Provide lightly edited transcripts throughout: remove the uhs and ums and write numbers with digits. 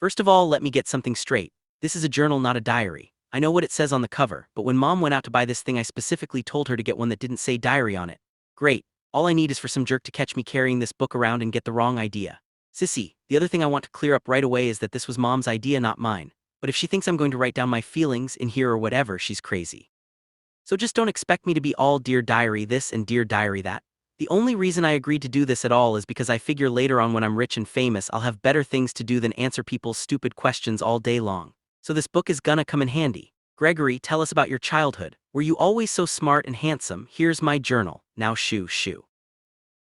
First of all, let me get something straight. This is a journal, not a diary. I know what it says on the cover, but when Mom went out to buy this thing I specifically told her to get one that didn't say diary on it. Great. All I need is for some jerk to catch me carrying this book around and get the wrong idea. Sissy, the other thing I want to clear up right away is that this was Mom's idea, not mine. But if she thinks I'm going to write down my feelings in here or whatever, she's crazy. So just don't expect me to be all Dear Diary this and Dear Diary that. The only reason I agreed to do this at all is because I figure later on when I'm rich and famous I'll have better things to do than answer people's stupid questions all day long. So this book is gonna come in handy. Gregory, tell us about your childhood. Were you always so smart and handsome? Here's my journal. Now shoo.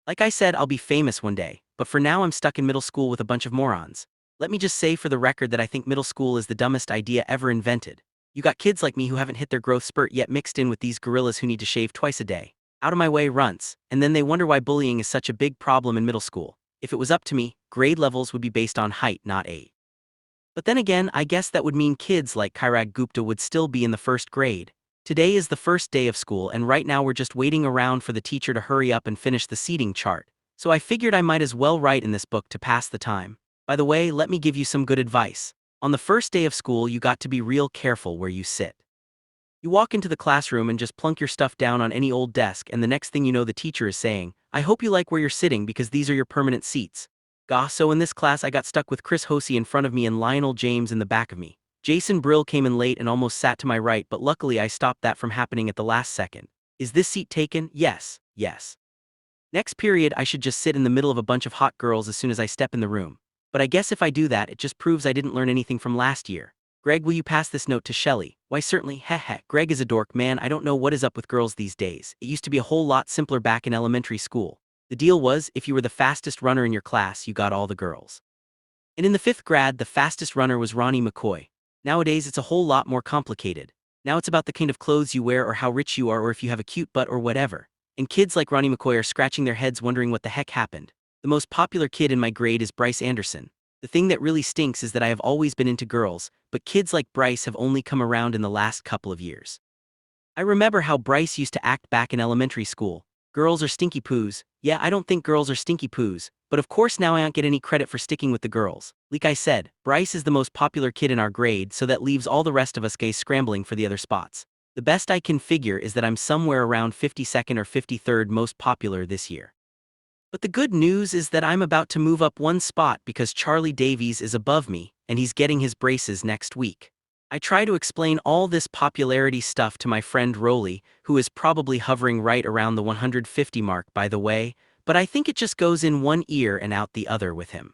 Like I said, I'll be famous one day, but for now I'm stuck in middle school with a bunch of morons. Let me just say for the record that I think middle school is the dumbest idea ever invented. You got kids like me who haven't hit their growth spurt yet mixed in with these gorillas who need to shave twice a day. Out of my way, runts, and then they wonder why bullying is such a big problem in middle school. If it was up to me, grade levels would be based on height, not age. But then again, I guess that would mean kids like Kairag Gupta would still be in the first grade. Today is the first day of school and right now we're just waiting around for the teacher to hurry up and finish the seating chart. So I figured I might as well write in this book to pass the time. By the way, let me give you some good advice. On the first day of school, you got to be real careful where you sit. You walk into the classroom and just plunk your stuff down on any old desk and the next thing you know the teacher is saying, I hope you like where you're sitting because these are your permanent seats. So in this class I got stuck with Chris Hosey in front of me and Lionel James in the back of me. Jason Brill came in late and almost sat to my right, but luckily I stopped that from happening at the last second. Is this seat taken? Yes. Next period I should just sit in the middle of a bunch of hot girls as soon as I step in the room. But I guess if I do that it just proves I didn't learn anything from last year. Greg, will you pass this note to Shelley? Why certainly, heh. Greg is a dork, man. I don't know what is up with girls these days. It used to be a whole lot simpler back in elementary school. The deal was, if you were the fastest runner in your class, you got all the girls. And in the 5th grade, the fastest runner was Ronnie McCoy. Nowadays it's a whole lot more complicated. Now it's about the kind of clothes you wear or how rich you are or if you have a cute butt or whatever. And kids like Ronnie McCoy are scratching their heads wondering what the heck happened. The most popular kid in my grade is Bryce Anderson. The thing that really stinks is that I have always been into girls, but kids like Bryce have only come around in the last couple of years. I remember how Bryce used to act back in elementary school. Girls are stinky poos. Yeah, I don't think girls are stinky poos, but of course now I don't get any credit for sticking with the girls. Like I said, Bryce is the most popular kid in our grade, so that leaves all the rest of us gays scrambling for the other spots. The best I can figure is that I'm somewhere around 52nd or 53rd most popular this year. But the good news is that I'm about to move up one spot because Charlie Davies is above me, and he's getting his braces next week. I try to explain all this popularity stuff to my friend Rolly, who is probably hovering right around the 150 mark by the way, but I think it just goes in one ear and out the other with him.